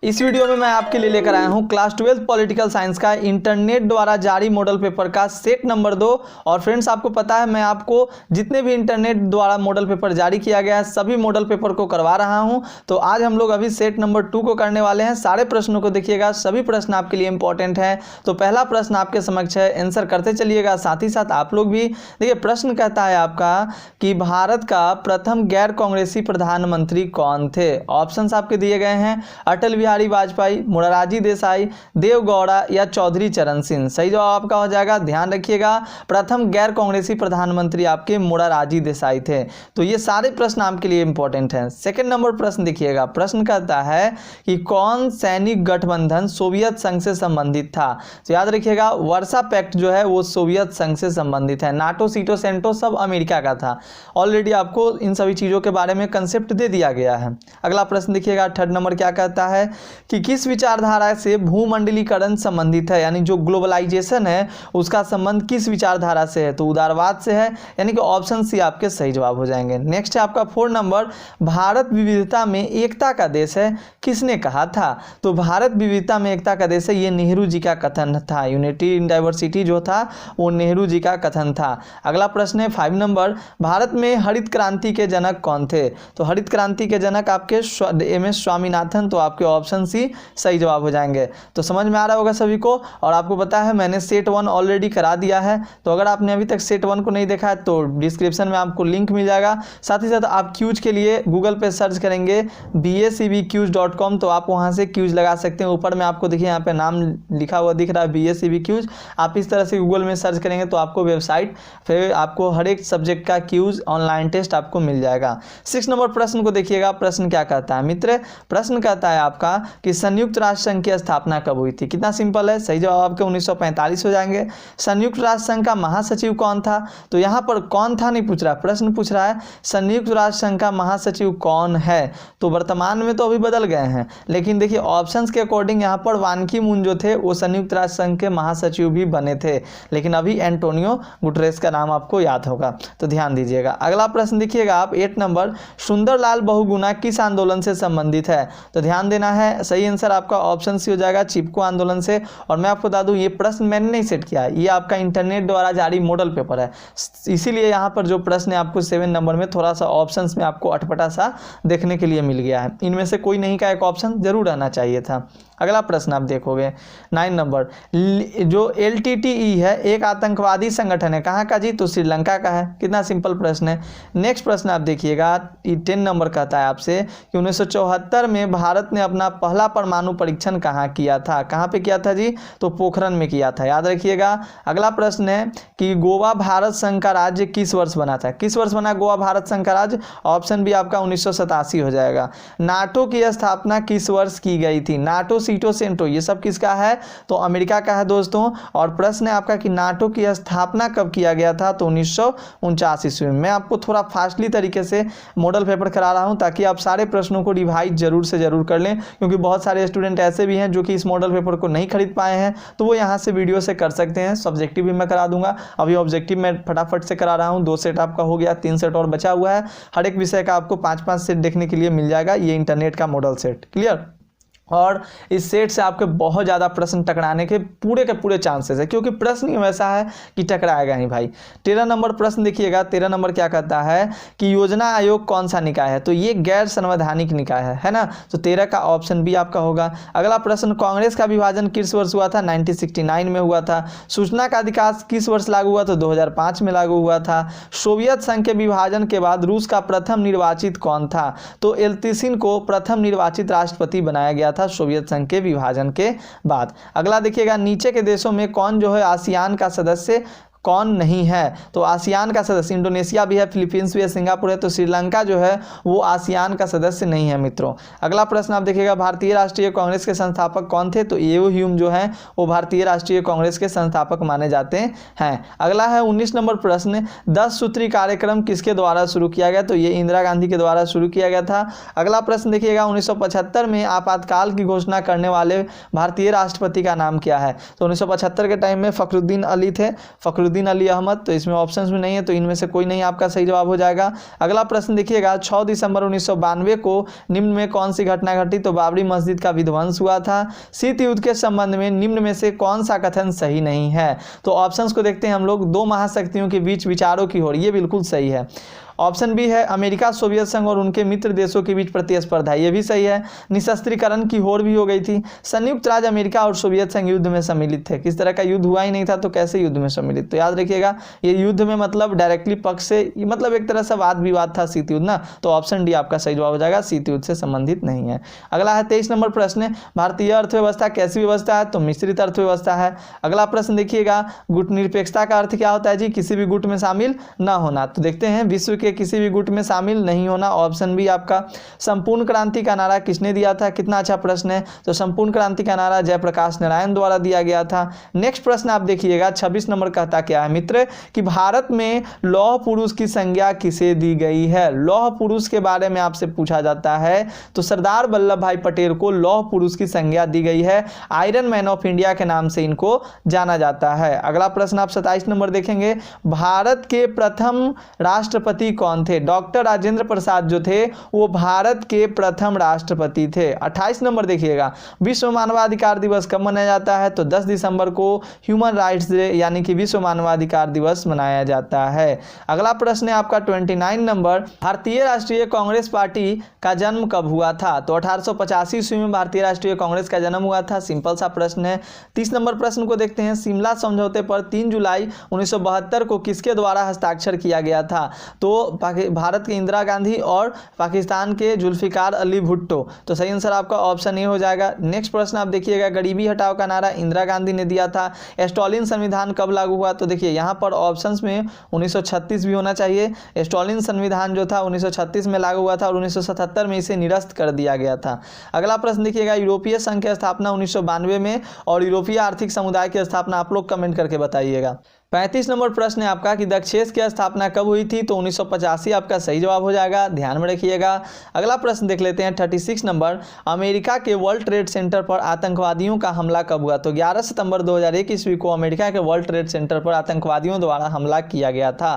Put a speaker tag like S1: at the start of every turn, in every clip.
S1: इस वीडियो में मैं आपके लिए लेकर आया हूं क्लास 12 पॉलिटिकल साइंस का इंटरनेट द्वारा जारी मॉडल पेपर का सेट नंबर 2। और फ्रेंड्स, आपको पता है मैं आपको जितने भी इंटरनेट द्वारा मॉडल पेपर जारी किया गया है सभी मॉडल पेपर को करवा रहा हूं। तो आज हम लोग अभी सेट नंबर 2 को करने वाले हैं। सारे प्रश्नों को देखिएगा, सभी प्रश्न आपके लिए इंपॉर्टेंट है। तो पहला प्रश्न आपके समक्ष है, आंसर करते चलिएगा, साथ ही साथ आप लोग भी देखिए। प्रश्न कहता है आपका कि भारत का प्रथम गैर कांग्रेसी प्रधानमंत्री कौन थे। ऑप्शंस आपके दिए गए हैं, अटल बिहारी वाजपेयी, मोरारजी देसाई, देवगौड़ा या चौधरी चरण सिंह। सही जवाब आपका हो जाएगा। ध्यान रखिएगा, प्रथम गैर कांग्रेसी प्रधानमंत्री आपके मोरारजी देसाई थे। तो ये सारे प्रश्न आपके लिए इंपॉर्टेंट हैं। सेकंड नंबर प्रश्न देखिएगा, प्रश्न कहता है कि कौन सैनिक गठबंधन सोवियत संघ से संबंधित था। तो याद रखिएगा, वर्सा पैक्ट जो है वो सोवियत संघ से संबंधित है। नाटो, सीटो, सेंटो सब अमेरिका का था। ऑलरेडी आपको इन सभी चीजों के बारे में कंसेप्ट दे दिया गया है। अगला प्रश्न देखिएगा, थर्ड नंबर क्या कहता है कि किस विचारधारा से भूमंडलीकरण संबंधित है, यानी जो ग्लोबलाइजेशन है उसका संबंध किस विचारधारा से है। तो उदारवाद से है, यानी कि ऑप्शन सी आपके सही जवाब हो जाएंगे। नेक्स्ट है आपका 4 नंबर, भारत विविधता में एकता का देश है, किसने कहा था। तो भारत विविधता में एकता का देश है, ये नेहरू जी का कथन था। यूनिटी इन डाइवर्सिटी जो था वो नेहरू जी का कथन था। अगला प्रश्न है 5 नंबर, भारत में हरित क्रांति के जनक कौन थे। तो हरित क्रांति के जनक आपके एम.एस. स्वामीनाथन। तो आपके ऑप्शन सी सही जवाब हो जाएंगे। तो समझ में आ रहा होगा सभी को। और आपको पता है मैंने सेट 1 ऑलरेडी करा दिया है। तो अगर आपने अभी तक सेट 1 को नहीं देखा है तो डिस्क्रिप्शन में आपको लिंक मिल जाएगा। साथ ही साथ आप क्यूज के लिए गूगल पे सर्च करेंगे bascbquiz.com, तो आप वहां से क्यूज लगा सकते हैं। ऊपर में आपको देखिए यहाँ पे नाम लिखा हुआ दिख रहा है BSCB क्यूज। आप इस तरह से गूगल में सर्च करेंगे तो आपको वेबसाइट, फिर आपको हर एक सब्जेक्ट का क्यूज ऑनलाइन टेस्ट आपको मिल जाएगा। 6 नंबर प्रश्न को देखिएगा, प्रश्न क्या कहता है मित्र। प्रश्न कहता है आपका कि संयुक्त राष्ट्र संघ की स्थापना कब हुई थी। कितना सिंपल है, सही जवाब आपके 1945 हो जाएंगे। संयुक्त राष्ट्र संघ का महासचिव कौन था। तो यहाँ पर कौन था नहीं पूछ रहा, प्रश्न पूछ रहा है संयुक्त राष्ट्र संघ का महासचिव कौन है। तो वर्तमान में तो अभी बदल गए हैं, लेकिन देखिए ऑप्शंस के अकॉर्डिंग यहाँ पर वान की मून जो थे वो संयुक्त राष्ट्र संघ के महासचिव भी बने थे, लेकिन अभी एंटोनियो गुटरेस का नाम आपको याद होगा। तो ध्यान दीजिएगा। अगला प्रश्न देखिएगा आप 8 नंबर, सुंदरलाल बहुगुणा किस आंदोलन से संबंधित है। तो ध्यान देना है, सही आंसर आपका ऑप्शन सी हो जाएगा, चिपको आंदोलन से। और मैं आपको बता दूं ये प्रश्न मैंने नहीं सेट किया है, ये आपका इंटरनेट द्वारा जारी मॉडल पेपर है, इसीलिए यहाँ पर जो प्रश्न है आपको 7 नंबर में थोड़ा सा ऑप्शंस में आपको अटपटा सा देखने के लिए मिल गया है। इनमें से कोई नहीं का एक ऑप्शन जरूर रहना चाहिए था। अगला प्रश्न आप देखोगे 9 नंबर, जो LTTE है एक आतंकवादी संगठन है, कहाँ का जी। तो श्रीलंका का है। कितना सिंपल प्रश्न है। नेक्स्ट प्रश्न आप देखिएगा 10 नंबर कहता है आपसे कि 1974 में भारत ने अपना पहला परमाणु परीक्षण कहाँ किया था। कहाँ पे किया था जी। तो पोखरण में किया था, याद रखिएगा। अगला प्रश्न है कि गोवा भारत संघ का राज्य किस वर्ष बना था। किस वर्ष बना गोवा भारत संघ का राज्य। ऑप्शन भी आपका 1987 हो जाएगा। नाटो की स्थापना किस वर्ष की गई थी। नाटो, सीटो, सेंटो ये सब किसका है। तो अमेरिका का है दोस्तों। और प्रश्न है आपका कि नाटो की स्थापना कब किया गया था। तो 1949 ईस्वी में। मैं आपको थोड़ा फास्टली तरीके से मॉडल पेपर करा रहा हूं ताकि आप सारे प्रश्नों को रिवाइज जरूर से जरूर कर लें, क्योंकि बहुत सारे स्टूडेंट ऐसे भी हैं जो कि इस मॉडल पेपर को नहीं खरीद पाए हैं, तो वो यहाँ से वीडियो से कर सकते हैं। सब्जेक्टिव भी मैं करा दूंगा। अभी ऑब्जेक्टिव मैं फटाफट से करा रहा हूँ। 2 सेट आपका हो गया, 3 सेट और बचा हुआ है। हर एक विषय का आपको 5-5 सेट देखने के लिए मिल जाएगा, ये इंटरनेट का मॉडल सेट। क्लियर। और इस सेट से आपके बहुत ज़्यादा प्रश्न टकराने के पूरे चांसेस है, क्योंकि प्रश्न ही वैसा है कि टकराएगा ही भाई। 13 नंबर प्रश्न देखिएगा। 13 नंबर क्या कहता है कि योजना आयोग कौन सा निकाय है। तो ये गैर संवैधानिक निकाय है ना। तो 13 का ऑप्शन बी आपका होगा। अगला प्रश्न, कांग्रेस का विभाजन किस वर्ष हुआ था। 1969 में हुआ था। सूचना का अधिकार किस वर्ष लागू हुआ। तो 2005 में लागू हुआ था। सोवियत संघ के विभाजन के बाद रूस का प्रथम निर्वाचित कौन था। तो एल्त्सिन को प्रथम निर्वाचित राष्ट्रपति बनाया गया था सोवियत संघ के विभाजन के बाद। अगला देखिएगा, नीचे के देशों में कौन जो है आसियान का सदस्य कौन नहीं है। तो आसियान का सदस्य इंडोनेशिया भी है, फिलीपींस भी है, सिंगापुर है। तो श्रीलंका जो है वो आसियान का सदस्य नहीं है मित्रों। अगला प्रश्न आप देखिएगा, भारतीय राष्ट्रीय कांग्रेस के संस्थापक कौन थे। तो एओ ह्यूम जो है वो भारतीय राष्ट्रीय कांग्रेस के संस्थापक माने जाते हैं। अगला है 19 नंबर प्रश्न, 10 सूत्री कार्यक्रम किसके द्वारा शुरू किया गया। तो ये इंदिरा गांधी के द्वारा शुरू किया गया था। अगला प्रश्न देखिएगा, 1975 में आपातकाल की घोषणा करने वाले भारतीय राष्ट्रपति का नाम क्या है। तो 1975 के टाइम में फखरुद्दीन अली थे। फखरुद्दीन नूरुद्दीन अली अहमद, तो इसमें ऑप्शंस में नहीं है, तो इनमें से कोई नहीं आपका सही जवाब हो जाएगा। अगला प्रश्न देखिएगा, 6 दिसंबर 1992 को निम्न में कौन सी घटना घटी? तो बाबरी मस्जिद का विध्वंस हुआ था। शीत युद्ध के संबंध में निम्न में से कौन सा कथन सही नहीं है? तो ऑप्शंस को देखते हैं हम लोग। दो महाशक्तियों के बीच विचारों की होड़, ये बिल्कुल सही है। ऑप्शन बी है अमेरिका, सोवियत संघ और उनके मित्र देशों के बीच प्रतिस्पर्धा, ये भी सही है। निशस्त्रीकरण की होड़ भी हो गई थी। संयुक्त राज्य अमेरिका और सोवियत संघ युद्ध में सम्मिलित थे। किस तरह का युद्ध हुआ ही नहीं था, तो कैसे युद्ध में सम्मिलित? तो याद रखिएगा, ये युद्ध में मतलब डायरेक्टली पक्ष से, मतलब एक तरह से वाद विवाद था, शीत युद्ध ना। तो ऑप्शन डी आपका सही जवाब हो जाएगा, शीत युद्ध से संबंधित नहीं है। अगला है 23 नंबर प्रश्न, भारतीय अर्थव्यवस्था कैसी व्यवस्था है? तो मिश्रित अर्थव्यवस्था है। अगला प्रश्न देखिएगा, गुट निरपेक्षता का अर्थ क्या होता है जी? किसी भी गुट में शामिल न होना। तो देखते हैं, विश्व के किसी भी गुट में शामिल नहीं होना, ऑप्शन बी आपका। संपूर्ण क्रांति का नारा किसने दिया था? कितना अच्छा प्रश्न है। तो संपूर्ण क्रांति का नारा जयप्रकाश नारायण द्वारा दिया गया था। नेक्स्ट प्रश्न आप देखिएगा, 26 नंबर कहता क्या है मित्र, कि भारत में लौह पुरुष की संज्ञा किसे दी गई है? लौह पुरुष के बारे में आपसे पूछा जाता है, तो सरदार वल्लभ भाई पटेल को लौह पुरुष की संज्ञा दी गई है। आयरन मैन ऑफ इंडिया के नाम से इनको जाना जाता है। अगला प्रश्न आप 27 नंबर देखेंगे, भारत के प्रथम राष्ट्रपति कौन थे? डॉक्टर राजेंद्र प्रसाद जो थे वो भारत के प्रथम राष्ट्रपति थे। 28 नंबर देखिएगा, विश्व मानवाधिकार दिवस कब मनाया जाता है? तो 10 दिसंबर को ह्यूमन राइट्स डे यानी कि विश्व मानवाधिकार दिवस मनाया जाता है। अगला प्रश्न है आपका 29 नंबर, भारतीय राष्ट्रीय कांग्रेस पार्टी का जन्म कब हुआ था? तो 1885 ईस्वी में भारतीय राष्ट्रीय कांग्रेस का जन्म हुआ था। सिंपल सा प्रश्न है। 30 नंबर प्रश्न को देखते हैं, शिमला समझौते पर 3 जुलाई 1972 को किसके द्वारा हस्ताक्षर किया गया था? तो भारत के इंदिरा गांधी और पाकिस्तान के जुल्फिकार अली भुट्टो। तो सही आंसर आपका ऑप्शन ए हो जाएगा। नेक्स्ट प्रश्न आप देखिएगा, गरीबी हटाओ का नारा इंदिरा गांधी ने दिया था। स्टालिन संविधान कब लागू हुआ? तो देखिए यहाँ पर ऑप्शंस में 1936 भी होना चाहिए। स्टालिन संविधान जो था 1936 में लागू हुआ था और 1977 में इसे निरस्त कर दिया गया था। अगला प्रश्न देखिएगा, यूरोपीय संघ की स्थापना 1992 में और यूरोपीय आर्थिक समुदाय की स्थापना आप लोग कमेंट करके बताइएगा। 35 नंबर प्रश्न है आपका कि दक्षेस की स्थापना कब हुई थी? तो 1985 आपका सही जवाब हो जाएगा, ध्यान में रखिएगा। अगला प्रश्न देख लेते हैं 36 नंबर, अमेरिका के वर्ल्ड ट्रेड सेंटर पर आतंकवादियों का हमला कब हुआ? तो 11 सितंबर 2001 ईस्वी को अमेरिका के वर्ल्ड ट्रेड सेंटर पर आतंकवादियों द्वारा हमला किया गया था।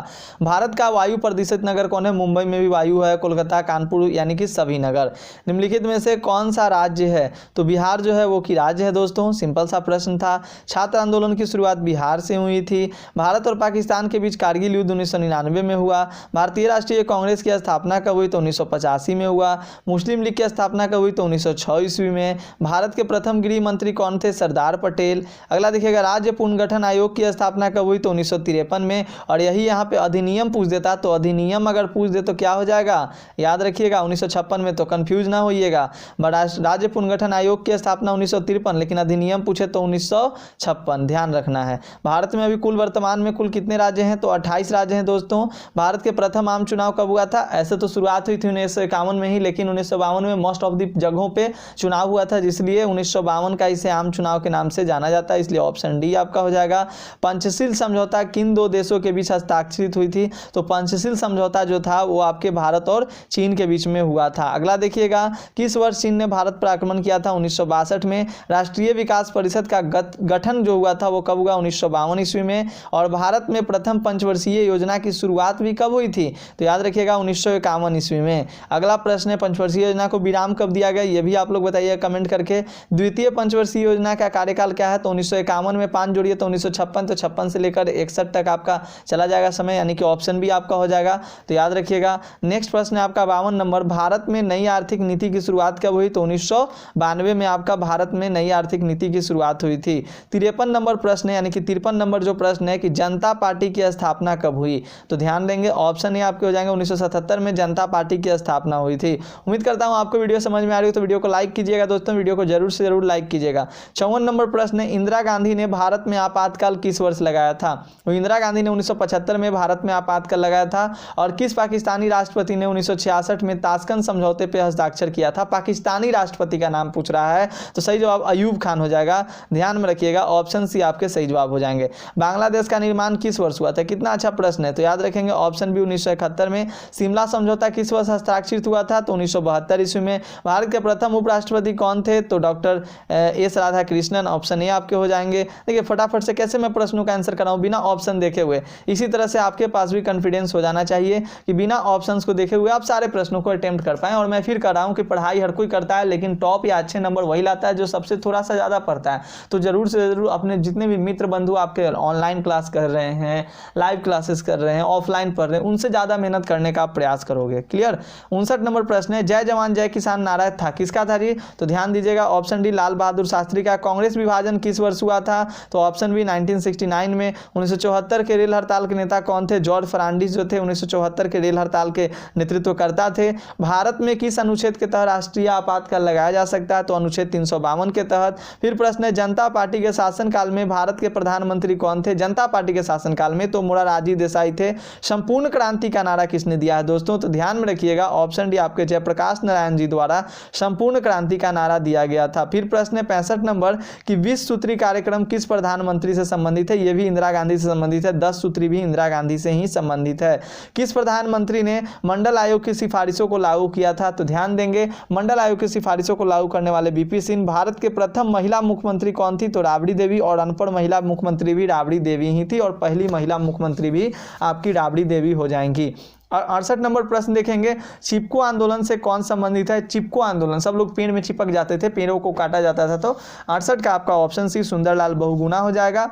S1: भारत का वायु प्रदूषित नगर कौन है? मुंबई में भी वायु है, कोलकाता, कानपुर यानी कि सभी नगर। निम्नलिखित में से कौन सा राज्य है? तो बिहार जो है वो की राज्य है दोस्तों। सिंपल सा प्रश्न था। छात्र आंदोलन की शुरुआत बिहार से हुई थी। भारत और पाकिस्तान के बीच कारगिल युद्ध 1999 में हुआ। भारतीय राष्ट्रीय कांग्रेस की स्थापना कब हुई? तो 1985 में हुआ। मुस्लिम लीग की स्थापना कब हुई? तो 1906 ईस्वी में। भारत के प्रथम गृह मंत्री कौन थे? सरदार पटेल। अगला देखिएगा, राज्य पुनर्गठन आयोग की स्थापना कब हुई? तो 1953 में। और यही यहाँ पे अधिनियम पूछ देता, तो अधिनियम अगर पूछ दे तो क्या हो जाएगा? याद रखिएगा 1956 में, तो कंफ्यूज ना होइएगा। राज्य पुनर्गठन आयोग की स्थापना 1953, लेकिन अधिनियम पूछे तो 1956, ध्यान रखना है। भारत में अभी कुल वर्तमान में कुल कितने राज्य हैं? तो 28 राज्य हैं दोस्तों। भारत के प्रथम आम चुनाव कब हुआ था? ऐसे तो शुरुआत हुई थी 1951 में ही, लेकिन 1952 में मोस्ट ऑफ द जगहों पे चुनाव हुआ था, जिसलिए 1952 का इसे आम चुनाव के नाम से जाना जाता है, इसलिए ऑप्शन डी आपका हो जाएगा। पंचशील समझौता किन दो देशों के बीच हस्ताक्षरित हुई थी? तो पंचशील समझौता जो था वो आपके भारत और चीन के बीच में हुआ था। अगला देखिएगा, किस वर्ष चीन ने भारत पर आक्रमण किया था? 1962 में। राष्ट्रीय विकास परिषद का गठन जो हुआ था वो कब हुआ? 1952 ईस्वी में। और भारत में प्रथम पंचवर्षीय योजना की शुरुआत भी कब हुई थी? तो याद रखिएगा 1951 ईस्वी में। अगला प्रश्न है, पंचवर्षीय योजना को विराम कब दिया गया? ये भी आप लोग बताइए कमेंट करके। द्वितीय पंचवर्षीय योजना का कार्यकाल क्या है? तो 1951 में 5 जोड़िए तो 1956, तो 56 से लेकर 61 तक आपका चला जाएगा समय, यानी कि ऑप्शन भी आपका हो जाएगा, तो याद रखिएगा। नेक्स्ट प्रश्न है आपका 52 नंबर, भारत में नई आर्थिक नीति की शुरुआत कब हुई? तो 1992 में आपका भारत में नई आर्थिक नीति की शुरुआत हुई थी। 53 नंबर प्रश्न है, यानी कि 53 नंबर जो प्रश्न है कि जनता पार्टी की स्थापना कब हुई? तो ध्यान देंगे ऑप्शन ए आपके हो जाएंगे 1977 में जनता पार्टी की स्थापना हुई थी। उम्मीद करता हूं आपको वीडियो समझ में आ रही हो, तो वीडियो को लाइक कीजिएगा दोस्तों, वीडियो को जरूर से जरूर लाइक कीजिएगा। 54 नंबर प्रश्न है, इंदिरा गांधी ने भारत में आपातकाल किस वर्ष लगाया था? तो इंदिरा गांधी ने 1975 में भारत में आपातकाल लगाया था। और किस पाकिस्तानी राष्ट्रपति ने 1966 में ताशकंद समझौते पर हस्ताक्षर किया था? पाकिस्तानी राष्ट्रपति का नाम पूछ रहा है, तो सही जवाब अयूब खान हो जाएगा, ध्यान में रखिएगा। ऑप्शन सी आपके सही जवाब हो जाएंगे। बांग्लादेश दिवस का निर्माण किस वर्ष हुआ था? कितना अच्छा प्रश्न है। तो याद रखेंगे ऑप्शन बी 1971 में। शिमला समझौता किस वर्ष हस्ताक्षरित हुआ था? तो 1972 ईस्वी में। भारत के प्रथम उपराष्ट्रपति कौन थे? तो doctor S Radhakrishnan. Option A आपके हो जाएंगे। देखिए फटाफट से कैसे मैं प्रश्नों का आंसर कराऊं बिना ऑप्शन देखे हुए। इसी तरह से आपके पास भी कॉन्फिडेंस हो जाना चाहिए कि बिना ऑप्शंस को देखे हुए आप सारे प्रश्नों को अटेम्प्ट कर पाएं। और मैं फिर कर रहा हूं कि पढ़ाई हर कोई करता है, लेकिन टॉप या अच्छे नंबर वही लाता है जो सबसे थोड़ा सा ज़्यादा पढ़ता है। तो जरूर से जरूर अपने जितने भी मित्र बंधु आपके ऑनलाइन क्लास कर रहे हैं, लाइव क्लासेस कर रहे हैं, ऑफलाइन पढ़ रहे हैं, उनसे ज़्यादा मेहनत करने का आप प्रयास करोगे। क्लियर। 59 नंबर प्रश्न है, जय जवान जय किसान नारा था किसका था जी? तो ध्यान दीजिएगा ऑप्शन डी लाल बहादुर शास्त्री का। कांग्रेस विभाजन किस वर्ष हुआ था? तो ऑप्शन बी 1969 में। 1974 के रेल हड़ताल के नेता कौन थे? जॉर्ज फर्नांडिस जो थे 1974 के रेल हड़ताल के नेतृत्व करता थे। भारत में किस अनुच्छेद के तहत राष्ट्रीय आपातकाल लगाया जा सकता है? तो अनुच्छेद 352 के तहत। फिर प्रश्न है, जनता पार्टी के शासनकाल में भारत के प्रधानमंत्री कौन थे? जनता पार्टी के शासनकाल में तो मोरारजी देसाई थे। संपूर्ण क्रांति का नारा किसने दिया है दोस्तों? तो ध्यान में रखिएगा ऑप्शन डी आपके जयप्रकाश नारायण जी द्वारा संपूर्ण क्रांति का नारा दिया गया था। फिर प्रश्न है 65 नंबर कि 20 सूत्री कार्यक्रम किस प्रधानमंत्री से संबंधित है? यह भी इंदिरा गांधी से संबंधित है। 10 सूत्री भी इंदिरा गांधी से ही संबंधित है। किस प्रधानमंत्री ने मंडल आयोग की सिफारिशों को लागू किया था? तो ध्यान देंगे मंडल आयोग की सिफारिशों को लागू करने वाले बीपी सिंह। भारत के प्रथम महिला मुख्यमंत्री कौन थी? तो राबड़ी देवी। और अनपढ़ महिला मुख्यमंत्री भी राबड़ी देवी ही थी, और पहली महिला मुख्यमंत्री भी आपकी राबड़ी देवी हो जाएंगी। और 68 नंबर प्रश्न देखेंगे, चिपको आंदोलन से कौन संबंधित है? चिपको आंदोलन, सब लोग पेड़ में चिपक जाते थे, पेड़ों को काटा जाता था। तो 68 का आपका ऑप्शन सी सुंदरलाल बहुगुणा हो जाएगा।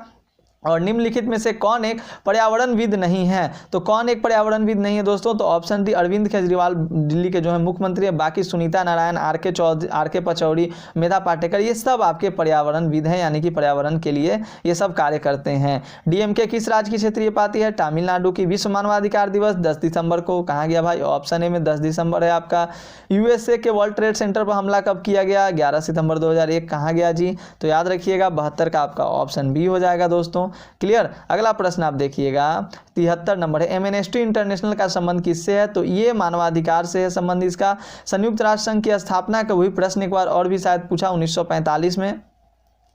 S1: और निम्नलिखित में से कौन एक पर्यावरणविद नहीं है? तो कौन एक पर्यावरणविद नहीं है दोस्तों? तो ऑप्शन डी अरविंद केजरीवाल दिल्ली के जो है मुख्यमंत्री है। बाकी सुनीता नारायण, आर के पचौरी, मेधा पाटेकर, ये सब आपके पर्यावरणविद हैं, यानी कि पर्यावरण के लिए ये सब कार्य करते हैं। डीएमके किस राज्य की क्षेत्रीय पार्टी है? तमिलनाडु की। विश्व मानवाधिकार दिवस 10 दिसंबर को कहाँ गया भाई? ऑप्शन ए में 10 दिसंबर है आपका। यूएसए के वर्ल्ड ट्रेड सेंटर पर हमला कब किया गया? 11 सितंबर 2001 कहाँ गया जी? तो याद रखिएगा 72 का आपका ऑप्शन बी हो जाएगा दोस्तों। क्लियर। अगला प्रश्न आप देखिएगा 73 नंबर है, एमनेस्टी इंटरनेशनल का संबंध किससे है? तो ये मानवाधिकार से है संबंध इसका। संयुक्त राष्ट्र संघ की स्थापना कब हुई? प्रश्न एक बार और भी शायद पूछा, 1945 में।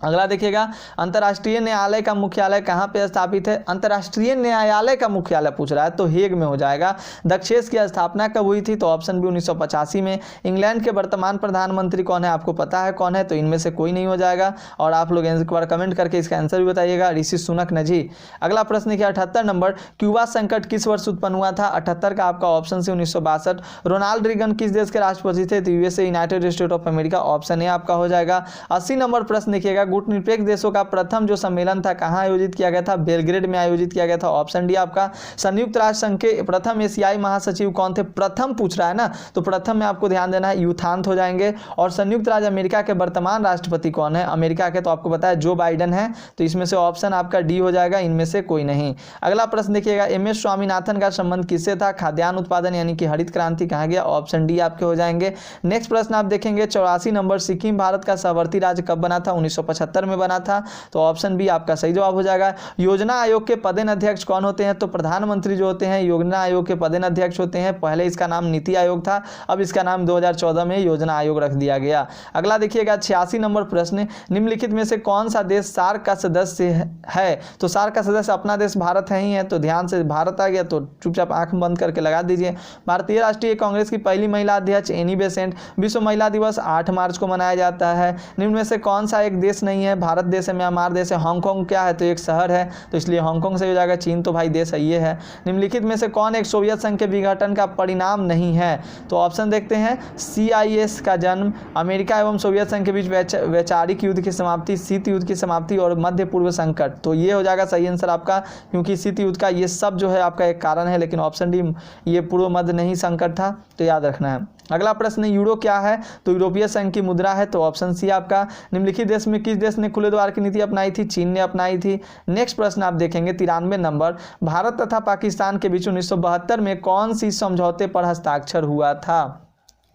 S1: अगला देखिएगा, अंतर्राष्ट्रीय न्यायालय का मुख्यालय कहाँ पे स्थापित है? अंतर्राष्ट्रीय न्यायालय का मुख्यालय पूछ रहा है तो हेग में हो जाएगा। दक्षेस की स्थापना कब हुई थी? तो ऑप्शन बी 1985 में। इंग्लैंड के वर्तमान प्रधानमंत्री कौन है? आपको पता है कौन है? तो इनमें से कोई नहीं हो जाएगा। और आप लोग एक बार कमेंट करके इसका आंसर भी बताइएगा, ऋषि सुनक न जी। अगला प्रश्न देखिए 78 नंबर, क्यूबा संकट किस वर्ष उत्पन्न हुआ था? 78 का आपका ऑप्शन सी 1962। रोनाल्ड रीगन किस देश के राष्ट्रपति थे? तो USA, United state of America. Option A आपका हो जाएगा। 80 नंबर प्रश्न देखिएगा, गुटनिरपेक्ष देशों का प्रथम जो सम्मेलन था कहां आयोजित किया गया था? बेलग्रेड में आयोजित किया गया था। ऑप्शन डी आपका। संयुक्त राष्ट्र संघ के प्रथम एशियाई महासचिव कौन थे? प्रथम पूछ रहा है ना, तो प्रथम में आपको ध्यान देना है, यूथांत हो जाएंगे। और संयुक्त राज्य अमेरिका के वर्तमान राष्ट्रपति कौन है? अमेरिका के तो आपको पता है जो बाइडेन है, तो इसमें से ऑप्शन आपका डी हो जाएगा, इनमें से कोई नहीं। अगला प्रश्न देखिएगा, एम.एस. स्वामीनाथन का संबंध किससे था? खाद्यान्न उत्पादन यानी कि हरित क्रांति कहां गया? ऑप्शन डी आपके हो जाएंगे। नेक्स्ट प्रश्न आप देखेंगे 84 नंबर, सिक्किम भारत का सहवर्ती राज्य कब बना था? 1975 में बना था। तो ऑप्शन बी आपका सही जवाब हो जाएगा। योजना आयोग के पदेन अध्यक्ष कौन होते हैं? तो प्रधानमंत्री जो होते हैं योजना आयोग के पदेन अध्यक्ष होते हैं। पहले इसका नाम नीति आयोग था, अब इसका नाम 2014 में योजना आयोग रख दिया गया। अगला देखिएगा 86 नंबर प्रश्न, निम्नलिखित में से कौन सा देश सार्क का सदस्य है? तो सार्क का सदस्य अपना देश भारत है ही है, तो ध्यान से भारत आ गया तो चुपचाप आंख बंद करके लगा दीजिए। भारतीय राष्ट्रीय कांग्रेस की पहली महिला अध्यक्ष एनी बेसेंट। विश्व महिला दिवस 8 मार्च को मनाया जाता है। निम्न में से कौन सा एक देश नहीं है? भारत देश है, म्यांमार देश है, हांगकांग क्या है? तो एक शहर है, तो इसलिए हांगकांग से हो जाएगा। चीन तो भाई देश है, ये है। निम्नलिखित में से कौन एक सोवियत संघ के विघटन का परिणाम नहीं है? तो ऑप्शन देखते हैं, CIS का जन्म, अमेरिका एवं सोवियत संघ के बीच वैचारिक युद्ध की समाप्ति, शीत युद्ध की समाप्ति और मध्य पूर्व संकट। तो ये हो जाएगा सही आंसर आपका, क्योंकि शीत युद्ध का ये सब जो है आपका एक कारण है, लेकिन ऑप्शन डी ये पूर्व मध्य नहीं संकट था, तो याद रखना है। अगला प्रश्न, यूरो क्या है? तो यूरोपीय संघ की मुद्रा है, तो ऑप्शन सी आपका। निम्नलिखित देश में किस देश ने खुले द्वार की नीति अपनाई थी? चीन ने अपनाई थी। नेक्स्ट प्रश्न आप देखेंगे 93 नंबर, भारत तथा पाकिस्तान के बीच 1972 में कौन सी समझौते पर हस्ताक्षर हुआ था?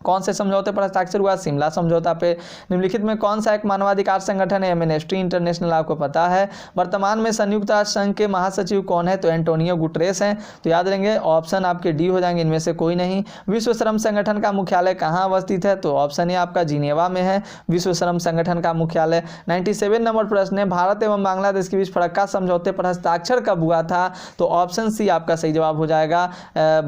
S1: कौन से समझौते पर हस्ताक्षर हुआ? शिमला समझौता पे। निम्नलिखित में कौन सा एक मानवाधिकार संगठन है? एमनेस्टी इंटरनेशनल, आपको पता है। वर्तमान में संयुक्त राष्ट्र संघ के महासचिव कौन है? तो एंटोनियो गुटरेस हैं। तो याद रहेंगे ऑप्शन आपके डी हो जाएंगे, इनमें से कोई नहीं। विश्व श्रम संगठन का मुख्यालय कहाँ अवस्थित है? तो ऑप्शन ए आपका जिनेवा में है विश्व श्रम संगठन का मुख्यालय। 97 नंबर प्रश्न है, भारत एवं बांग्लादेश के बीच फरक्का समझौते पर हस्ताक्षर कब हुआ था? तो ऑप्शन सी आपका सही जवाब हो जाएगा।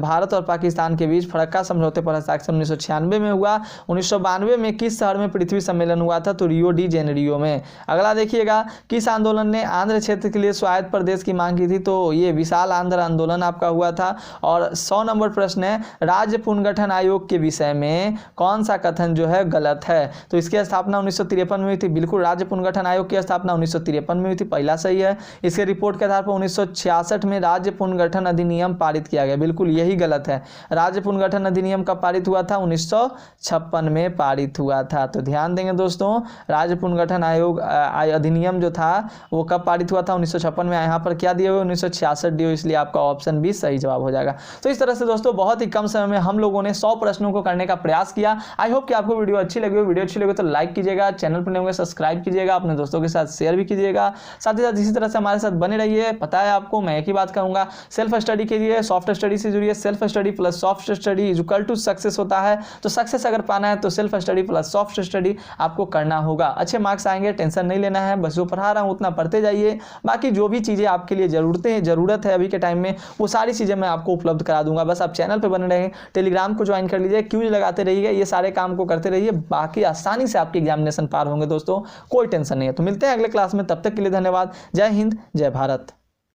S1: भारत और पाकिस्तान के बीच फरक्का समझौते पर हस्ताक्षर 1996 में हुआ। 1992 में किस शहर में पृथ्वी सम्मेलन हुआ था? तो रियो डी जेनेरियो में। अगला देखिएगा, किस आंदोलन ने आंध्र क्षेत्र के लिए स्वायत्त प्रदेश की मांग की थी? तो ये विशाल आंध्र आंदोलन आपका हुआ था। और 100 नंबर प्रश्न है, राज्य पुनर्गठन आयोग के विषय में कौन सा कथन जो है गलत है? तो इसकी स्थापना 1953 में हुई थी। बिल्कुल, राज्य पुनर्गठन आयोग की स्थापना 1953 में हुई थी, पहला सही है। इसके रिपोर्ट के आधार पर 1966 में राज्य पुनर्गठन अधिनियम पारित किया गया, बिल्कुल यही गलत है। राज्य पुनर्गठन अधिनियम कब पारित हुआ था? 1956 में पारित हुआ था। तो ध्यान देंगे दोस्तों, राज्य पुनर्गठन आयोग अधिनियम जो था वो कब पारित हुआ था? 1956 में। यहाँ पर क्या दिए हुए? 1966 दिए, इसलिए आपका ऑप्शन बी सही जवाब हो जाएगा। तो इस तरह से दोस्तों बहुत ही कम समय में हम लोगों ने 100 प्रश्नों को करने का प्रयास किया। आई होप कि आपको वीडियो अच्छी लगी हो। वीडियो अच्छी लगे तो लाइक कीजिएगा, चैनल पर नए होंगे सब्सक्राइब कीजिएगा, अपने दोस्तों के साथ शेयर भी कीजिएगा। साथ ही साथ इसी तरह से हमारे साथ बने रहिए। पता है आपको, मैं एक ही बात कहूँगा, सेल्फ स्टडी कीजिए, सॉफ्ट स्टडी से जुड़िए। Self study plus soft study equal to success होता है। तो सक्सेस अगर पाना है तो self study plus soft study आपको करना होगा। अच्छे मार्क्स आएंगे, टेंशन नहीं लेना है। बस जो पढ़ा रहा हूँ उतना पढ़ते जाइए। बाकी जो भी चीज़ें आपके लिए ज़रूरत है अभी के टाइम में, वो सारी चीज़ें मैं आपको उपलब्ध करा दूंगा। बस आप चैनल पर बने रहें, टेलीग्राम को ज्वाइन कर लीजिए, क्यूज लगाते रहिए, ये सारे काम को करते रहिए। बाकी आसानी से आपके एग्जामिनेशन पार होंगे दोस्तों, कोई टेंशन नहीं है। तो मिलते हैं अगले क्लास में, तब तक के लिए धन्यवाद। जय हिंद, जय भारत।